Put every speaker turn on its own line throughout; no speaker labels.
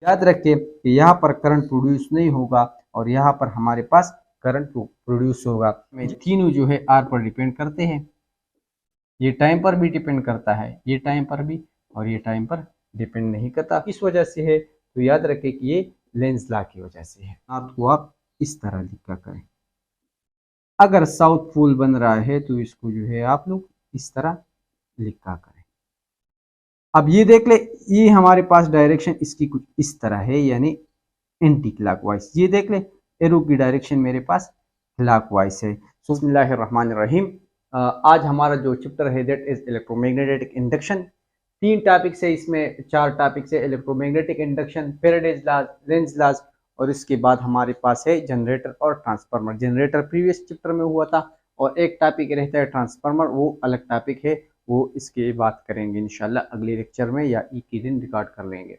याद रखिए कि यहाँ पर करंट प्रोड्यूस नहीं होगा और यहाँ पर हमारे पास करंट प्रोड्यूस होगा। तीनों जो है आर पर डिपेंड करते हैं। ये टाइम पर भी डिपेंड करता है, ये टाइम पर भी, और ये टाइम पर डिपेंड नहीं करता। किस वजह से है? तो याद रखें कि ये लेंज लॉ की वजह से है। आपको आप इस तरह लिखा करें। अगर साउथ पोल बन रहा है तो इसको जो है आप लोग इस तरह लिखा करें। अब ये देख ले, ये हमारे पास डायरेक्शन इसकी कुछ इस तरह है, यानी एंटी क्लॉकवाइज। ये देख ले, एरो की डायरेक्शन मेरे पास क्लॉकवाइज है। बिस्मिल्लाहिर्रहमानिर्रहीम। आज हमारा जो चैप्टर है that is electromagnetic induction. 3 topics है इसमें, 4 टॉपिक्स है। Electromagnetic induction, Faraday's law, Lenz laws, और इसके बाद हमारे पास है जनरेटर और ट्रांसफार्मर। जनरेटर प्रीवियस चैप्टर में हुआ था, और एक टॉपिक रहता है ट्रांसफार्मर, वो अलग टॉपिक है, वो इसकी बात करेंगे इंशाल्लाह अगले लेक्चर में, या एक ही दिन रिकॉर्ड कर लेंगे।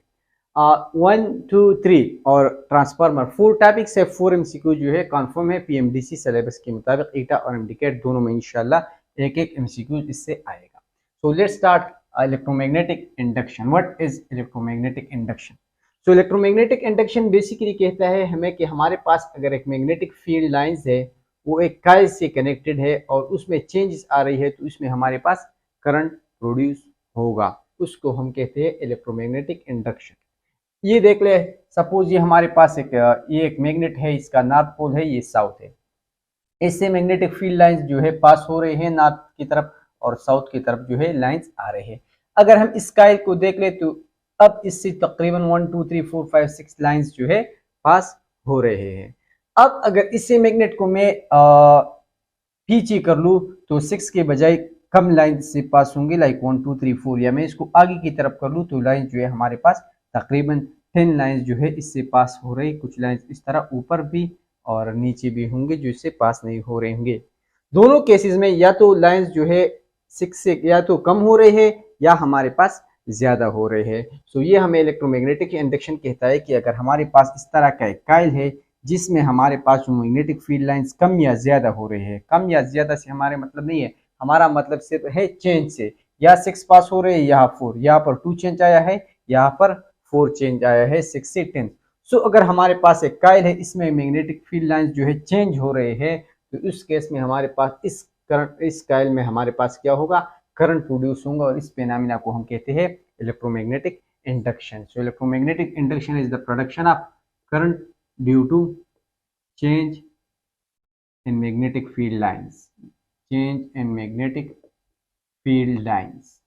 1 2 3 और ट्रांसफार्मर 4 टॉपिक्स है। 4 MCQ जो है कन्फर्म है PMDC सिलेबस के मुताबिक। ईटा और एमडीकेट दोनों में इंशाल्लाह एक एक MCQ इससे आएगा। So let's start electromagnetic induction. What is electromagnetic induction? So electromagnetic induction basically कहता है हमें कि हमारे पास अगर एक मैग्नेटिक फील्ड लाइंस है, वो एक कॉइल से कनेक्टेड है और उसमें चेंजेस आ रही है, तो उसमें हमारे पास करंट प्रोड्यूस होगा, उसको हम कहते हैं इलेक्ट्रोमैग्नेटिक इंडक्शन। ये देख ले, सपोज ये हमारे पास ये एक मैग्नेट है, इसका नॉर्थ पोल है, ये साउथ है। इससे मैग्नेटिक फील्ड लाइंस जो है पास हो रहे हैं नॉर्थ की तरफ, और साउथ की तरफ जो है लाइंस आ रहे हैं। अगर हम इस कॉइल को देख ले तो अब इससे तकरीबन 1 2 3 4 5 6 लाइंस जो है पास हो रहे हैं। अब अगर इसी मैग्नेट को मैं पीछे कर लूँ तो 6 के बजाय कम लाइन से पास होंगे, लाइक 1 2 3 4, या मैं इसको आगे की तरफ कर लूँ तो लाइन जो है हमारे पास तकरीबन 10 लाइंस जो है इससे पास हो रही। कुछ लाइंस इस तरह ऊपर भी और नीचे भी होंगे जो इससे पास नहीं हो रहे होंगे। दोनों केसेस में या तो लाइंस जो है 6 से या तो कम हो रहे हैं या हमारे पास ज्यादा हो रहे हैं। सो ये हमें इलेक्ट्रोमैग्नेटिक इंडक्शन कहता है कि अगर हमारे पास इस तरह का एक कॉइल है जिसमें हमारे पास जो मैग्नेटिक फील्ड लाइंस कम या ज्यादा हो रहे हैं, कम या ज्यादा से हमारे मतलब नहीं है, हमारा मतलब सिर्फ है चेंज से, या 6 पास हो रहे हैं यहाँ 4, यहाँ पर 2 चेंज आया है, यहाँ पर 4 चेंज आया है 6 से 10। सो अगर हमारे पास एक कॉइल है, इसमें मैग्नेटिक फील्ड लाइंस जो है चेंज हो रहे हैं, तो इस केस में हमारे पास इस कॉइल में हमारे पास क्या होगा? करंट प्रोड्यूस होगा, और इस फेनोमेना को हम कहते हैं electromagnetic induction. So electromagnetic induction is the production of current due to change in magnetic field lines. Change in magnetic field lines,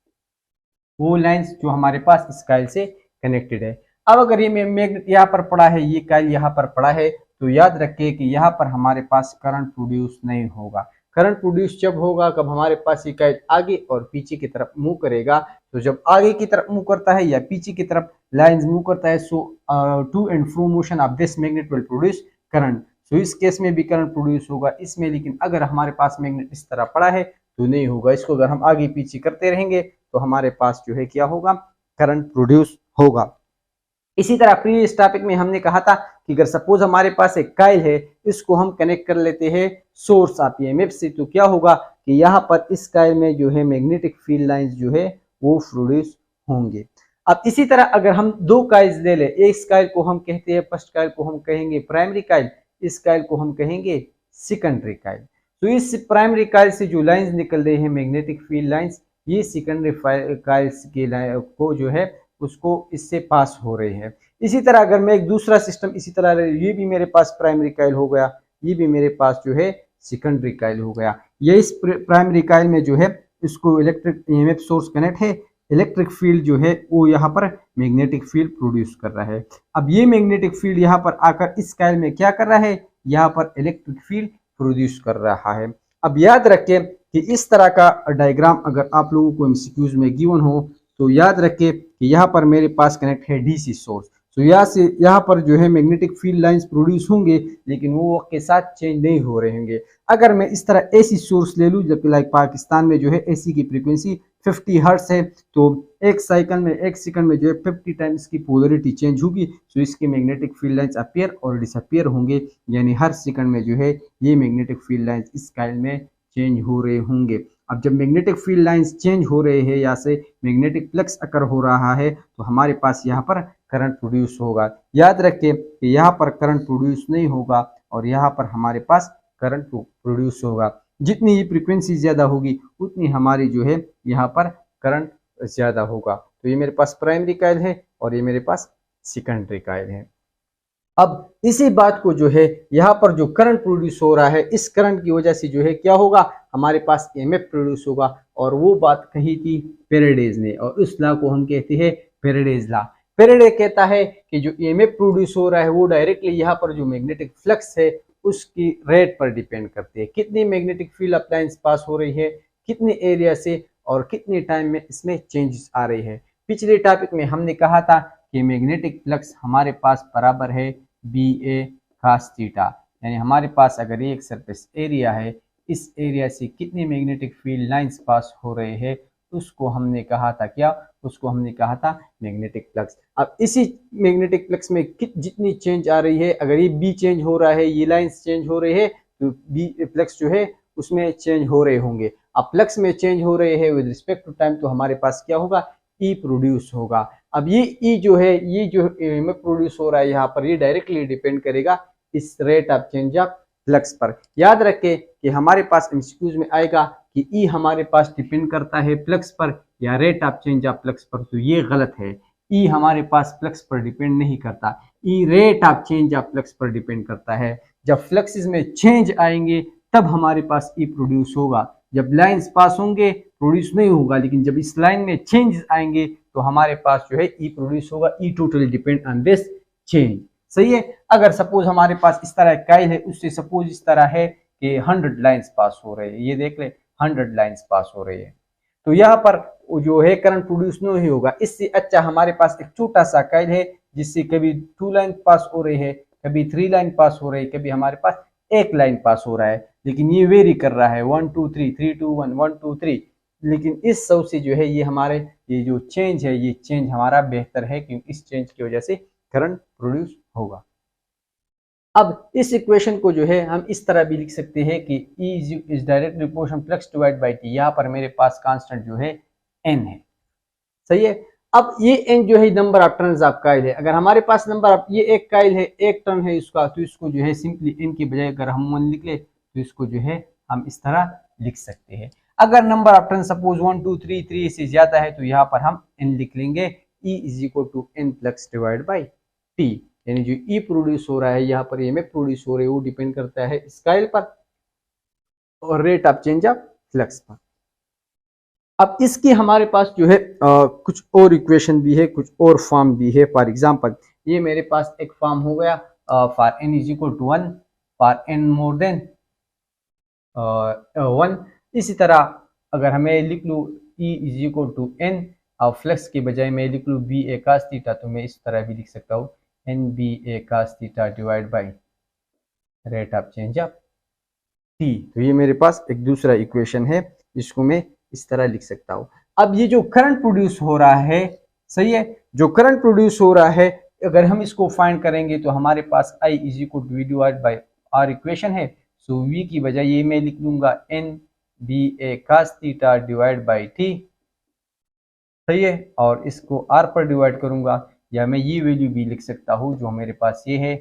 वो लाइंस जो हमारे पास इस कॉइल से कनेक्टेड है। अब अगर ये मैग्नेट यहाँ पर पड़ा है, ये कॉइल यहाँ पर पड़ा है, तो याद रखिए कि यहाँ पर हमारे पास करंट प्रोड्यूस नहीं होगा। करंट प्रोड्यूस जब होगा कब हमारे पास ये कॉइल आगे और पीछे की तरफ मूव करेगा। तो जब आगे की तरफ मूव करता है या पीछे की तरफ लाइंस मूव करता है, so to and fro motion of this magnet will produce current. So इस केस में भी करंट प्रोड्यूस होगा इसमें, लेकिन अगर हमारे पास मैग्नेट इस तरह पड़ा है तो नहीं होगा। इसको अगर हम आगे पीछे करते रहेंगे तो हमारे पास जो है क्या होगा? करंट प्रोड्यूस होगा। इसी तरह प्रीवियस टॉपिक में हमने कहा था कि अगर सपोज हमारे पास एक कॉइल है, इसको हम कनेक्ट कर लेते हैं सोर्स ऑफ ईएमएफ से, तो क्या होगा कि यहाँ पर इस कॉइल में जो है मैग्नेटिक फील्ड लाइंस जो है वो प्रोड्यूस होंगे। अब इसी तरह अगर हम 2 कॉइल्स ले ले, इस कॉइल को हम कहते हैं, फर्स्ट कॉइल को हम कहेंगे प्राइमरी कॉइल, इस कॉइल को हम कहेंगे सेकेंडरी कॉइल। तो इस प्राइमरी कॉइल से जो लाइंस निकल रहे हैं मैग्नेटिक फील्ड लाइंस, ये सेकेंडरी कॉइल्स के को जो है उसको इससे पास हो रहे हैं। इसी तरह अगर मैं एक दूसरा सिस्टम इसी तरह, ये भी मेरे पास प्राइमरी कॉइल हो गया, ये भी मेरे पास जो है सेकेंडरी कॉइल हो गया। ये इस प्राइमरी कॉइल में जो है इसको इलेक्ट्रिक ईएमएफ सोर्स कनेक्ट है, इलेक्ट्रिक फील्ड जो है वो यहाँ पर मैग्नेटिक फील्ड प्रोड्यूस कर रहा है। अब ये मैग्नेटिक फील्ड यहाँ पर आकर इस कॉइल में क्या कर रहा है? यहाँ पर इलेक्ट्रिक फील्ड प्रोड्यूस कर रहा है। अब याद रखें कि इस तरह का डायग्राम अगर आप लोगों को एमसीक्यूज में गिवन हो तो याद रखें कि यहाँ पर मेरे पास कनेक्ट है डीसी सोर्स। तो यहाँ पर जो है मैग्नेटिक फील्ड लाइंस प्रोड्यूस होंगे, लेकिन वो वक्त के साथ चेंज नहीं हो रहे होंगे। अगर मैं इस तरह एसी सोर्स ले लूँ, जबकि लाइक पाकिस्तान में जो है एसी की फ्रीक्वेंसी 50 हर्ट्ज है, तो एक साइकिल में, एक सेकंड में जो है 50 टाइम्स की पोलरिटी चेंज होगी। तो इसके मैग्नेटिक फील्ड लाइंस अपीयर और डिसअपीयर होंगे, यानी हर सेकंड में जो है ये मैग्नेटिक फील्ड लाइंस इस कॉइल में चेंज हो रहे होंगे। अब जब मैग्नेटिक फील्ड लाइंस चेंज हो रहे हैं या से मैग्नेटिक फ्लक्स अकर हो रहा है, तो हमारे पास यहाँ पर करंट प्रोड्यूस होगा। याद रखिए कि यहाँ पर करंट प्रोड्यूस नहीं होगा और यहाँ पर हमारे पास करंट प्रोड्यूस होगा। जितनी ये फ्रीक्वेंसी ज़्यादा होगी उतनी हमारी जो है यहाँ पर करंट ज़्यादा होगा। तो ये मेरे पास प्राइमरी कॉइल है और ये मेरे पास सेकेंडरी कॉइल है। अब इसी बात को जो है यहाँ पर जो करंट प्रोड्यूस हो रहा है, इस करंट की वजह से जो है क्या होगा, हमारे पास ईएमएफ प्रोड्यूस होगा। और वो बात कही थी फैराडेज ने, और उस लॉ को हम कहते हैं फैराडेज लॉ। फैराडे कहता है कि जो ईएमएफ प्रोड्यूस हो रहा है वो डायरेक्टली यहाँ पर जो मैग्नेटिक फ्लक्स है उसकी रेट पर डिपेंड करती है। कितनी मैग्नेटिक फील्ड अप्लायंस पास हो रही है, कितने एरिया से और कितने टाइम में इसमें चेंजेस आ रही है। पिछले टॉपिक में हमने कहा था कि मैग्नेटिक फ्लक्स हमारे पास बराबर है बी ए कास थीटा, यानी हमारे पास अगर ये एक सरफेस एरिया है, इस एरिया से कितनी मैग्नेटिक फील्ड लाइंस पास हो रहे हैं उसको हमने कहा था क्या, उसको हमने कहा था मैग्नेटिक फ्लक्स। अब इसी मैग्नेटिक फ्लक्स में जितनी चेंज आ रही है, अगर ये बी चेंज हो रहा है, ये लाइंस चेंज हो रहे हैं, तो बी फ्लक्स जो है उसमें चेंज हो रहे होंगे। अब फ्लक्स में चेंज हो रहे हैं विद रिस्पेक्ट टू टाइम, तो हमारे पास क्या होगा, ई प्रोड्यूस होगा। अब ये ई जो है, ये जो में प्रोड्यूस हो रहा है यहाँ पर, ये डायरेक्टली डिपेंड करेगा इस rate of change of flux पर। याद रखें कि हमारे पास एमसीक्यूज में आएगा कि ई हमारे पास डिपेंड करता है फ्लक्स पर या rate of change of flux पर, तो ये गलत है। ई हमारे पास फ्लक्स पर डिपेंड नहीं करता, E rate of change of flux पर डिपेंड करता है। जब फ्लक्सेस में चेंज आएंगे तब हमारे पास ई प्रोड्यूस होगा। जब लाइंस पास होंगे प्रोड्यूस नहीं होगा, लेकिन जब इस लाइन में चेंजेस आएंगे तो हमारे पास जो है ई प्रोड्यूस होगा। E totally depend on this change, सही है। अगर सपोज हमारे पास इस तरह कॉइल है, उससे सपोज इस तरह है कि 100 लाइंस पास हो रहे हैं, ये देख ले 100 लाइंस पास हो रही है, तो यहाँ पर जो है करंट प्रोड्यूस नहीं होगा। इससे अच्छा हमारे पास एक छोटा सा कॉइल है जिससे कभी 2 लाइन पास हो रही है, कभी 3 लाइन पास हो रही है, कभी हमारे पास 1 लाइन पास हो रहा है, लेकिन ये वेरी कर रहा है 1 2 3 3 2 1 1 2 3। लेकिन इस सब से जो है ये हमारे ये जो चेंज है, ये चेंज हमारा बेहतर है क्योंकि इस चेंज की वजह से करंट प्रोड्यूस होगा। अब इस इक्वेशन को जो है हम इस तरह भी लिख सकते हैं कि E is direct proportion flux divide by T। यहाँ पर मेरे पास कांस्टेंट जो है N है, सही है। अब ये N जो है number of turns of coil है। अगर हमारे पास नंबर ऑफ, ये एक कॉइल है, एक टर्न है इसका, तो इसको जो है सिंपली N की बजाय अगर हम 1 लिख ले तो इसको जो है हम इस तरह लिख सकते हैं। अगर नंबर ऑफ टर्न सपोज 1 2 3 3 से ज्यादा है तो यहाँ पर हम N लिख लेंगे। E is equal to N flux divide by T, यानी जो ई प्रोड्यूस हो रहा है यहाँ पर ईएमएफ प्रोड्यूस हो रही है वो डिपेंड करता है इस कॉइल पर और rate of change of flux पर। अब इसकी हमारे पास जो है कुछ और इक्वेशन भी है, कुछ और फॉर्म भी है। फॉर एग्जांपल ये मेरे पास एक फॉर्म हो गया for n is equal to 1 for n more than 1। इसी तरह अगर हमें लिख लूँ E is equal to n और फ्लक्स के बजाय मैं लिख लूँ बी ए कास थीटा, तो मैं इस तरह भी लिख सकता हूँ N B A cos theta divide by rate of change of T. तो ये मेरे पास एक दूसरा इक्वेशन है जिसको मैं इस तरह लिख सकता हूँ। अब ये जो करंट प्रोड्यूस हो रहा है, सही है, जो करंट प्रोड्यूस हो रहा है अगर हम इसको फाइंड करेंगे तो हमारे पास I is equal to V divide by R equation है। सो V की बजाय ये मैं लिख लूंगा N B A cos theta divide by T, सही है, और इसको R पर डिवाइड करूंगा, या मैं ये वैल्यू भी लिख सकता हूँ जो मेरे पास ये है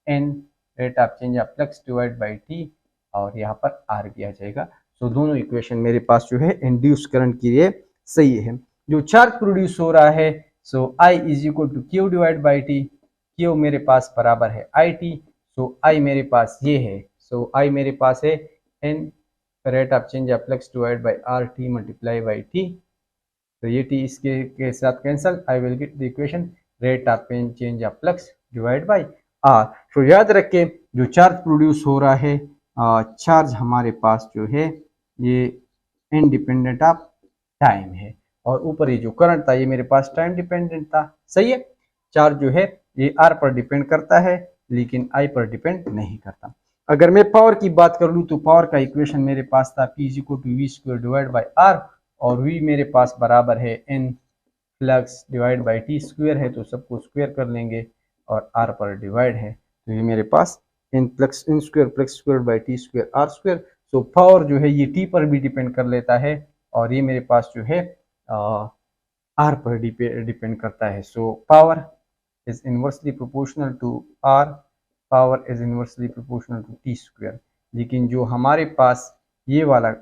N rate of change of flux divide by T, और यहाँ पर R भी आ जाएगा। सो दोनों इक्वेशन मेरे पास जो है इंड्यूस करंट के लिए सही है। जो चार्ज प्रोड्यूस हो रहा है, so I is equal to Q divide by T, Q मेरे पास बराबर है IT, सो I मेरे पास ये है, सो I मेरे पास है N rate of change of flux divide by R T multiply by T. तो ये टी इसके के साथ cancel, I will get the equation rate of change of flux divide by R. तो याद रखें जो चार्ज प्रोड्यूस हो रहा है, चार्ज हमारे पास जो है ये इंडिपेंडेंट ऑफ टाइम है, और ऊपर ये जो करंट था ये मेरे पास टाइम डिपेंडेंट था, सही है। चार्ज जो है ये आर पर डिपेंड करता है लेकिन आई पर डिपेंड नहीं करता। अगर मैं पावर की बात कर लूँ तो पावर का इक्वेशन मेरे पास था P is equal to V square divide by R, और V मेरे पास बराबर है N flux divide by T square है, तो सबको स्क्वायर कर लेंगे और R पर डिवाइड है, तो ये मेरे पास N flux N square flux square by T square R square. So power जो है ये T पर भी डिपेंड कर लेता है और ये मेरे पास जो है R पर डिपेंड करता है। So power is inversely proportional to r power is inversely proportional to t square। लेकिन जो हमारे पास ये वाला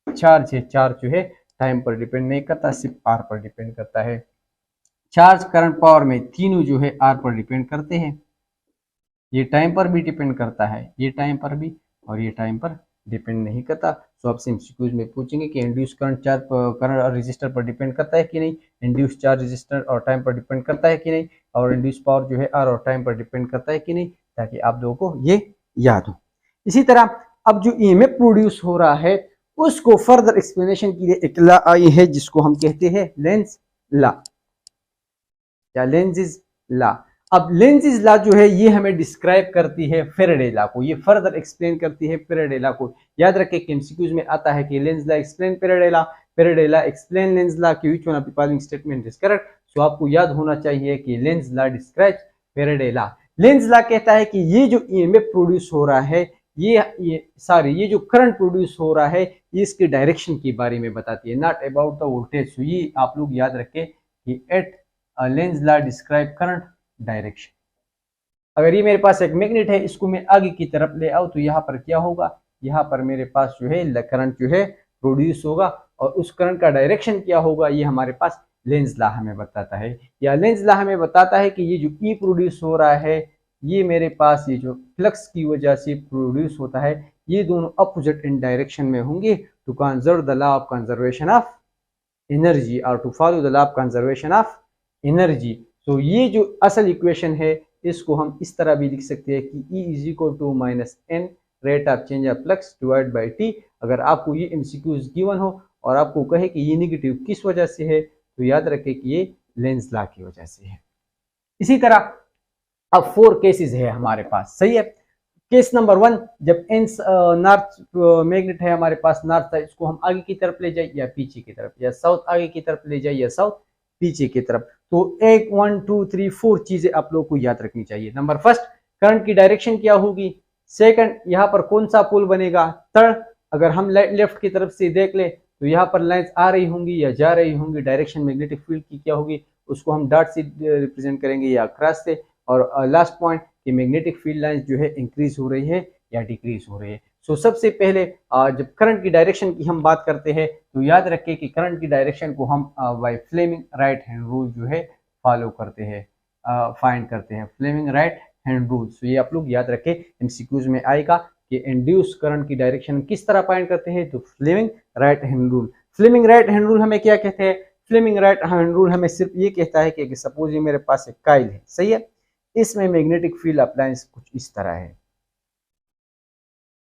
चार्ज है, चार्ज जो है टाइम पर डिपेंड नहीं करता, सिर्फ r पर डिपेंड करता है। चार्ज, करंट, पावर में तीनों जो है r पर डिपेंड करते हैं। ये टाइम पर भी डिपेंड करता है, ये टाइम पर भी, और ये टाइम पर डिपेंड नहीं करता। सो आपसे एमसीक्यूज में पूछेंगे कि इंड्यूस करंट चार्ज करंट और रजिस्टर पर डिपेंड करता है कि नहीं, इंड्यूस चार्ज रजिस्टर और टाइम पर डिपेंड करता है कि नहीं, और इंड्यूस पावर जो है आर और टाइम पर डिपेंड करता है कि नहीं, ताकि आप लोगों को ये याद हो। इसी तरह अब जो ईएमएफ प्रोड्यूस हो रहा है उसको फर्दर एक्सप्लेनेशन के लिए एक लॉ आई है जिसको हम कहते हैं लेंज लॉ या लेंजिस लॉ। अब लेंजिस लॉ जो है ये हमें डिस्क्राइब करती है फेरेडे लॉ को, ये फर्दर एक्सप्लेन करती है फेरेडे लॉ को। याद रखें कि एमसीक्यूज में आता है कि Lenz law explain Faraday law, Faraday law explain Lenz law, कि which one of the following statement is correct. So आपको याद होना चाहिए कि Lenz law describes Faraday law. Lenz law कहता है कि ये जो ईएमएफ प्रोड्यूस हो रहा है, ये जो करंट प्रोड्यूस हो रहा है, ये इसके डायरेक्शन के बारे में बताती है, not about the voltage. So ये आप लोग याद रखें कि at Lenz law describe current direction. अगर ये मेरे पास एक मैग्नेट है, इसको मैं आगे की तरफ ले आऊं तो यहाँ पर क्या होगा, यहाँ पर मेरे पास जो है करंट जो है प्रोड्यूस होगा, और उस करंट का डायरेक्शन क्या होगा ये हमारे पास लेंज लॉ हमें बताता है। या लेंज लॉ हमें बताता है कि ये जो ई प्रोड्यूस हो रहा है, ये मेरे पास ये जो फ्लक्स की वजह से प्रोड्यूस होता है, ये दोनों अपोजिट इन डायरेक्शन में होंगे। To conserve the law of conservation of energy और to follow the law of conservation of energy. तो ये जो असल इक्वेशन है इसको हम इस तरह भी लिख सकते हैं कि E is equal to minus N rate of change of flux divide by T. अगर आपको ये एमसीक्यूज गिवन हो और आपको कहे कि ये नेगेटिव किस वजह से है, तो याद रखें कि ये लेंज लॉ की वजह से है। इसी तरह अब 4 केसेस है हमारे पास, सही है। केस नंबर 1, जब एन नॉर्थ मैग्नेट है हमारे पास, नॉर्थ साइड, इसको हम आगे की तरफ ले जाए या पीछे की तरफ, या साउथ आगे की तरफ ले जाए या साउथ पीछे की तरफ। तो 1 2 3 4 चीजें आप लोगों को याद रखनी चाहिए। नंबर फर्स्ट, करंट की डायरेक्शन क्या होगी। सेकंड, यहाँ पर कौन सा पोल बनेगा। थर्ड, अगर हम लेफ्ट की तरफ से देख ले तो यहाँ पर लाइंस आ रही होंगी या जा रही होंगी, डायरेक्शन मैग्नेटिक फील्ड की क्या होगी, उसको हम डॉट से रिप्रेजेंट करेंगे या क्रॉस से। और लास्ट पॉइंट कि मैग्नेटिक फील्ड लाइंस जो है इंक्रीज हो रही है या डिक्रीज हो रही है। सो सबसे पहले जब करंट की डायरेक्शन की हम बात करते हैं तो याद रखें कि करंट की डायरेक्शन को हम by Fleming right hand rule जो है फॉलो करते हैं, फाइंड करते हैं, Fleming right hand rule. So ये आप लोग याद रखें, एमसीक्यूज में आएगा कि इंड्यूस करंट की डायरेक्शन किस तरह फाइंड करते हैं, तो Fleming right hand rule. Fleming right hand rule हमें क्या कहते हैं, फ्लेमिंग राइट हैंड रूल हमें सिर्फ ये कहता है कि सपोज ये मेरे पास एक कॉइल है, सही है, इसमें मैग्नेटिक फील्ड अप्लायंस कुछ इस तरह है,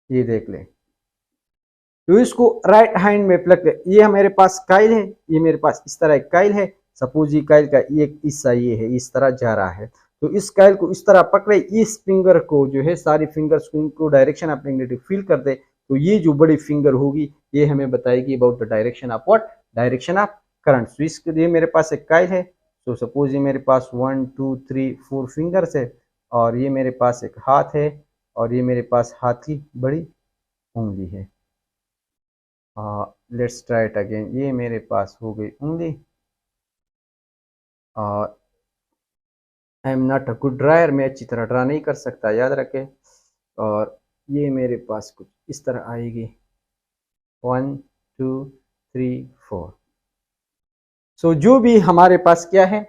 ये देख ले, तो इसको राइट हैंड में प्लग कर, ये मेरे पास कॉइल है, ये मेरे पास इस तरह एक कॉइल है, सपोज ये कॉइल का एक हिस्सा ये है, इस तरह जा रहा है, तो इस कॉइल को इस तरह पकड़े, इस फिंगर को जो है सारी फिंगर्स को इनको डायरेक्शन ऑफ मैग्नेटिक फील्ड कर दे, तो ये जो बड़ी फिंगर होगी ये हमें बताएगी about the direction of what, direction of current. तो इसके लिए मेरे पास एक कॉइल है, तो सपोज ये मेरे पास 1 2 3 4 फिंगर्स है, और ये मेरे पास एक हाथ है, और ये मेरे पास हाथ की बड़ी उंगली है। लेट्स ट्राई इट अगेन, ये मेरे पास हो गई उंगली, और I am not a good dryer, मैं अच्छी तरह ड्रा नहीं कर सकता, याद रखें। और ये मेरे पास कुछ इस तरह आएगी 1 2 3 4। सो जो भी हमारे पास क्या है,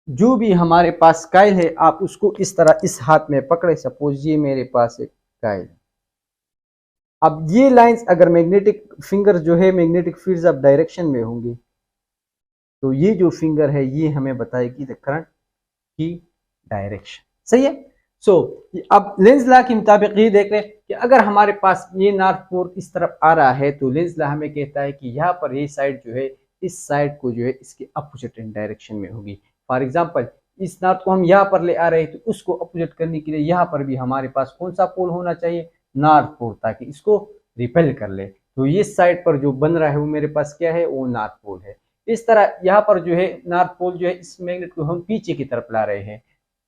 जो भी हमारे पास कॉइल है, आप उसको इस तरह इस हाथ में पकड़े, सपोज ये मेरे पास एक कॉइल। अब ये लाइंस अगर मैग्नेटिक फिंगर जो है मैग्नेटिक फील्ड्स ऑफ डायरेक्शन में होंगी, तो ये जो फिंगर है ये हमें बताएगी द करंट की डायरेक्शन, सही है। सो अब लेंज लॉ के मुताबिक ये देख रहे हैं कि अगर हमारे पास ये नॉर्थ पोल इस तरफ आ रहा है, तो लेंज लॉ हमें कहता है कि यहाँ पर ये साइड जो है, इस साइड को जो है इसके अपोजिट इन डायरेक्शन में होगी। फॉर एग्जाम्पल, इस नॉर्थ को हम यहाँ पर ले आ रहे हैं, तो उसको अपोजिट करने के लिए यहाँ पर भी हमारे पास कौन सा पोल होना चाहिए, नॉर्थ पोल, ताकि इसको रिपेल कर ले। तो ये साइड पर जो बन रहा है वो मेरे पास क्या है, वो नॉर्थ पोल है। इस तरह यहाँ पर जो है नॉर्थ पोल जो है, इस मैग्नेट को हम पीछे की तरफ ला रहे हैं,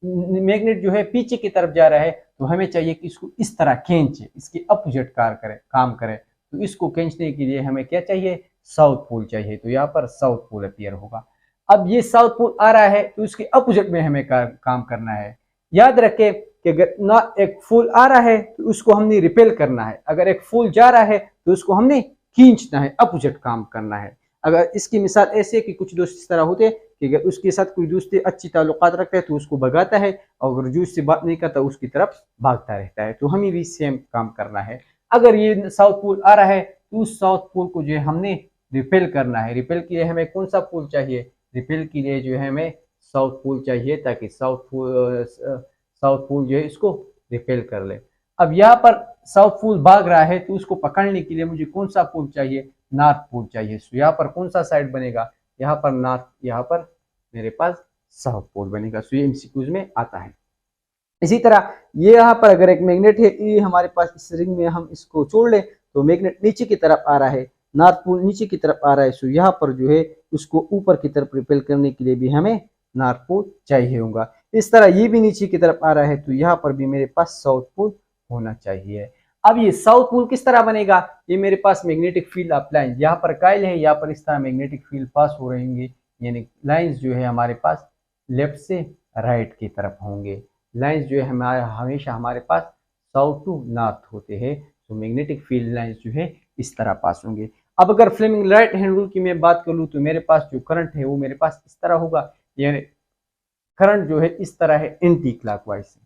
मैग्नेट जो है पीछे की तरफ जा रहा है, तो हमें चाहिए कि इसको इस तरह खींचे, इसके अपोजिट काम करे। तो इसको खींचने के लिए हमें क्या चाहिए, साउथ पोल चाहिए, तो यहाँ पर साउथ पोल अपीयर होगा। अब ये साउथ पोल आ रहा है तो उसके अपोजिट में हमें काम करना है। याद रखें कि अगर ना एक फूल आ रहा है तो उसको हमने रिपेल करना है, अगर एक फूल जा रहा है तो उसको हमने खींचना है, अपोजिट काम करना है। अगर इसकी मिसाल ऐसे कि कुछ दोस्त इस तरह होते हैं कि अगर उसके साथ कोई दोस्ती अच्छी ताल्लुकात रखता है तो उसको भगाता है, और अगर जो उससे बात नहीं करता उसकी तरफ भागता रहता है। तो हमें भी सेम काम करना है। अगर ये साउथ पोल आ रहा है तो उस साउथ पोल को जो है हमने रिपेल करना है। रिपेल के लिए हमें कौन सा पोल चाहिए? रिपेल के लिए जो है हमें साउथ पोल चाहिए, ताकि साउथ पोल जो है इसको रिपेल कर ले। अब यहाँ पर साउथ पोल भाग रहा है तो उसको पकड़ने के लिए मुझे कौन सा पोल चाहिए? नॉर्थ पोल चाहिए। तो यहाँ पर कौन सा साइड बनेगा? यहाँ पर नॉर्थ, यहाँ पर मेरे पास साउथ पोल बनेगा। तो ये एमसीक्यूज में आता है। इसी तरह ये यहाँ पर अगर एक मैग्नेट है, ये हमारे पास इस रिंग में हम इसको छोड़ ले तो मैग्नेट नीचे की तरफ आ रहा है, नॉर्थ पोल नीचे की तरफ आ रहा है। सो यहाँ पर जो है उसको ऊपर की तरफ रिपेल करने के लिए भी हमें नॉर्थ पोल चाहिए होगा। इस तरह ये भी नीचे की तरफ आ रहा है तो यहाँ पर भी मेरे पास साउथ पोल होना चाहिए। अब ये साउथ पोल किस तरह बनेगा? ये मेरे पास मैग्नेटिक फील्ड अप्लाई, यहाँ पर काइल है, यहाँ पर इस तरह मैग्नेटिक फील्ड पास हो रहेंगे, यानी लाइंस जो है हमारे पास लेफ्ट से राइट की तरफ होंगे। लाइंस जो है हमेशा हमारे पास साउथ टू नॉर्थ होते हैं। तो मैग्नेटिक फील्ड लाइंस जो है इस तरह पास होंगे। अब अगर फ्लेमिंग राइट हैंड रूल की मैं बात कर लूँ तो मेरे पास जो करंट है वो मेरे पास इस तरह होगा, यानी करंट जो है इस तरह है एंटी क्लॉकवाइज से।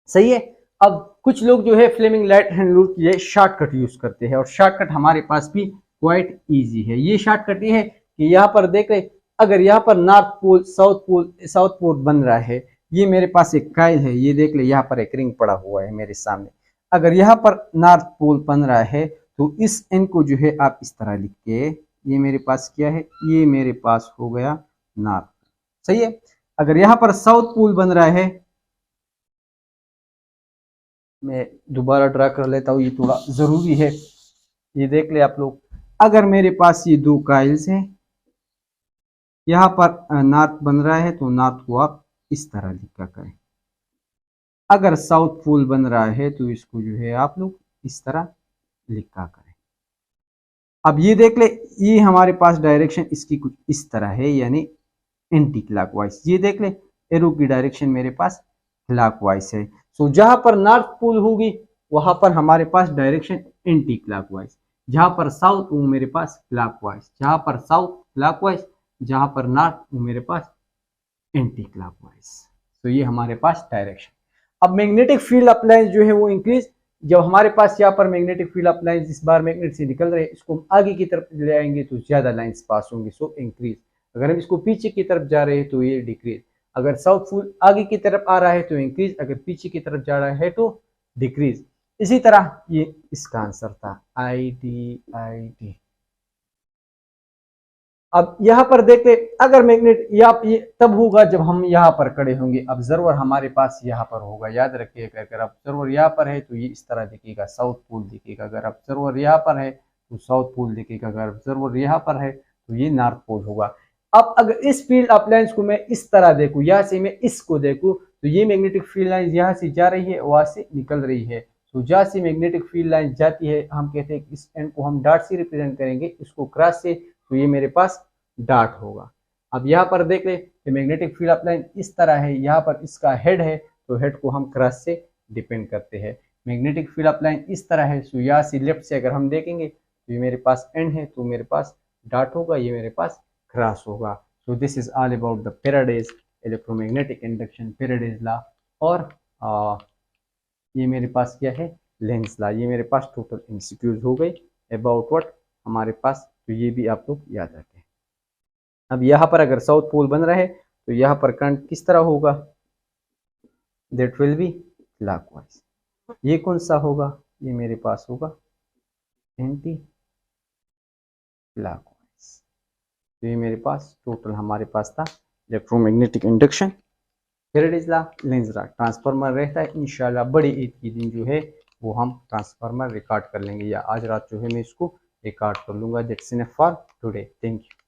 सही है। अब कुछ लोग जो है फ्लेमिंग राइट हैंड रूल की शॉर्टकट यूज करते हैं, और शॉर्टकट हमारे पास भी क्वाइट इजी है। ये शॉर्टकट ये है कि यहाँ पर देख रहे, अगर यहाँ पर नॉर्थ पोल साउथ पोल बन रहा है, ये मेरे पास एक काइल है, ये देख ले यहाँ पर एक रिंग पड़ा हुआ है मेरे सामने। अगर यहाँ पर नॉर्थ पोल बन रहा है तो इस एन को जो है आप इस तरह लिख के, ये मेरे पास क्या है? ये मेरे पास हो गया नॉर्थ। सही है। अगर यहाँ पर साउथ पोल बन रहा है, मैं दोबारा ड्रा कर लेता हूँ, ये थोड़ा जरूरी है। ये देख ले आप लोग, अगर मेरे पास ये दो काइल्स हैं, यहाँ पर नॉर्थ बन रहा है तो नॉर्थ को आप इस तरह लिखा करें। अगर साउथ पोल बन रहा है तो इसको जो है आप लोग इस तरह लिखा करें। अब ये देख ले, ये हमारे पास डायरेक्शन इसकी कुछ इस तरह है, यानी एंटी क्लॉकवाइज। ये देख ले, एरो की डायरेक्शन मेरे पास क्लॉकवाइज है। सो जहां पर नॉर्थ पोल होगी वहां पर हमारे पास डायरेक्शन एंटी क्लॉकवाइज, जहां पर साउथ वो मेरे पास क्लॉकवाइज, जहां पर साउथ क्लॉकवाइज, जहां पर नॉर्थ वो मेरे पास एंटी क्लॉकवाइज। तो ये हमारे पास डायरेक्शन। अब मैग्नेटिक फील्ड अप्लायंस जो है वो इंक्रीज, जब हमारे पास यहाँ पर मैग्नेटिक फील्ड अप्लायंस इस बार मैग्नेट से निकल रहे हैं, इसको हम आगे की तरफ ले आएंगे तो ज्यादा लाइंस पास होंगी, सो इंक्रीज। अगर हम इसको पीछे की तरफ जा रहे हैं तो ये डिक्रीज। अगर साउथ पोल आगे की तरफ आ रहा है तो इंक्रीज, अगर पीछे की तरफ जा रहा है तो डिक्रीज। इसी तरह ये इसका आंसर था ID। अब यहाँ पर देखते, अगर मैग्नेट ये तब होगा जब हम यहाँ पर खड़े होंगे, ऑब्जर्वर हमारे पास यहाँ पर होगा। याद रखिएगा, अगर ऑब्जर्वर यहाँ पर है तो ये इस तरह दिखेगा, साउथ पोल दिखेगा। अगर ऑब्जर्वर यहाँ पर है तो साउथ पोल दिखेगा, अगर ऑब्जर्वर यहाँ पर है तो ये नॉर्थ पोल होगा। अब अगर इस फील्ड अप्लायंस को मैं इस तरह देखूं, यहाँ से मैं इसको देखूं, तो ये मैग्नेटिक फील्ड लाइन यहाँ से जा रही है, वहां से निकल रही है। तो जहाँ से मैग्नेटिक फील्ड लाइन जाती है, हम कहते हैं इस एंड को हम डॉट से रिप्रेजेंट करेंगे, इसको क्रॉस से, तो ये मेरे पास डॉट होगा। अब यहाँ पर देख ले कि मैग्नेटिक फील्ड अप्लाइन इस तरह है, यहाँ पर इसका हेड है तो हेड को हम क्रॉस से डिपेंड करते हैं। मैग्नेटिक फील्ड अप्लाइन इस तरह है, तो यहाँ से लेफ्ट से अगर हम देखेंगे तो ये मेरे पास एंड है, तो मेरे पास डॉट होगा, ये मेरे पास क्रॉस होगा। So this is all about the Faraday's electromagnetic induction, Faraday's law. और ये मेरे पास क्या है? Lenz law. ये मेरे पास टोटल एमसीक्यूज हो गए अबाउट व्हाट हमारे पास, तो ये भी आप लोग याद रखें। अब यहाँ पर अगर साउथ पोल बन रहा है तो यहाँ पर करंट किस तरह होगा? That will be clockwise. ये कौन सा होगा? ये मेरे पास होगा एंटी क्लॉकवाइज। तो ये मेरे पास टोटल हमारे पास था electromagnetic induction, Faraday's law, Lenz law. Transformer रहता है, इंशाल्लाह बड़े ईद की दिन जो है वो हम ट्रांसफार्मर रिकॉर्ड कर लेंगे, या आज रात जो है मैं इसको रिकॉर्ड कर लूंगा। That's enough for today. Thank you.